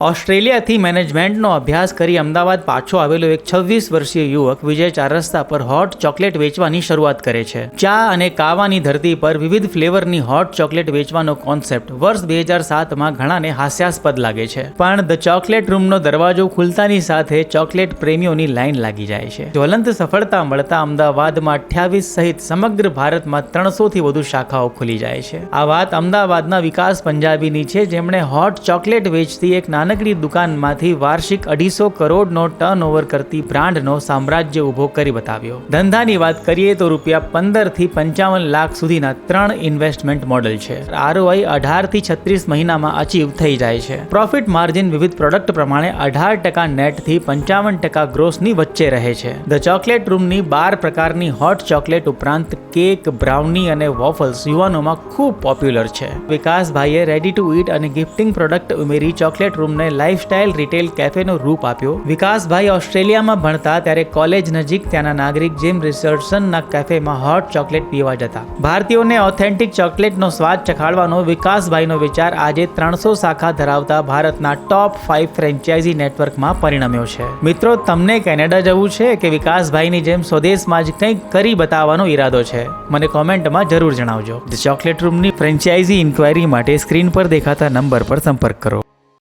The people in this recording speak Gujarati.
ઓસ્ટ્રેલિયાથી મેનેજમેન્ટનો અભ્યાસ કરી અમદાવાદ પાછો આવેલો એક 26 વર્ષીય યુવક વિજય ચાર રસ્તા પર હોટ ચોકલેટ વેચવાની શરૂઆત કરે છે. ચા અને કાવાની ધરતી પર વિવિધ ફ્લેવરની હોટ ચોકલેટ વેચવાનો કોન્સેપ્ટ વર્ષ 2007માં ઘણાને હાસ્યાસ્પદ લાગે છે, પણ ધ ચોકલેટ રૂમનો દરવાજો ખુલતાની સાથે ચોકલેટ પ્રેમીઓની લાઈન લાગી જાય છે. જ્વલંત સફળતા મળતા અમદાવાદમાં 28 સહિત સમગ્ર ભારતમાં 300થી વધુ શાખાઓ ખુલી જાય છે. આ વાત અમદાવાદના વિકાસ પંજાબીની છે, જેમણે હોટ ચોકલેટ વેચતી એક નાનકડી દુકાનમાંથી વાર્ષિક 250 કરોડનો ટર્નઓવર કરતી બ્રાન્ડનો સામ્રાજ્ય ઊભો કરી બતાવ્યો. ધંધાની વાત કરીએ તો ₹15 થી 55 લાખ સુધીના 3 ઇન્વેસ્ટમેન્ટ મોડલ છે. ROI 18 થી 36 મહિનામાં અચીવ થઈ જાય છે. પ્રોફિટ માર્જિન વિવિધ પ્રોડક્ટ પ્રમાણે 18% નેટ થી 55% ગ્રોસની વચ્ચે રહે છે. ધ ચોકલેટ રૂમની 12 પ્રકારની હોટ ચોકલેટ ઉપરાંત કેક, બ્રાઉની અને વોફલ્સ યુવાનોમાં ખૂબ પોપ્યુલર છે. વિકાસભાઈએ રેડી ટુ ઈટ અને ગિફ્ટિંગ પ્રોડક્ટ ઉમેરી ચોકલેટ રૂમને લાઇફસ્ટાઇલ રિટેલ કેફેનો રૂપ આપ્યો. વિકાસભાઈ ઓસ્ટ્રેલિયામાં ભણતા ત્યારે કોલેજ નજીક ત્યાંના નાગરિક જીમ રિચર્ડસનના કેફેમાં હોટ ચોકલેટ પીવા જતા. ભારતીયોને ઓથેન્ટિક ચોકલેટનો સ્વાદ ચખાડવાનો વિકાસભાઈનો વિચાર આજે 300 શાખા ધરાવતા ભારતના ટોપ 5 ફ્રેન્ચાઇઝી નેટવર્કમાં પરિણમ્યો છે. મિત્રો, તમને કેનેડા જવું છે કે વિકાસભાઈની જેમ સ્વદેશમાં જ કંઈક કરી બતાવવાનો ઈરાદો છે? મને કોમેન્ટમાં જરૂર જણાવજો. ધ ચોકલેટ રૂમની ફ્રેન્ચાઇઝી ઇન્ક્વાયરી માટે સ્ક્રીન પર દેખાતા નંબર પર સંપર્ક કરો.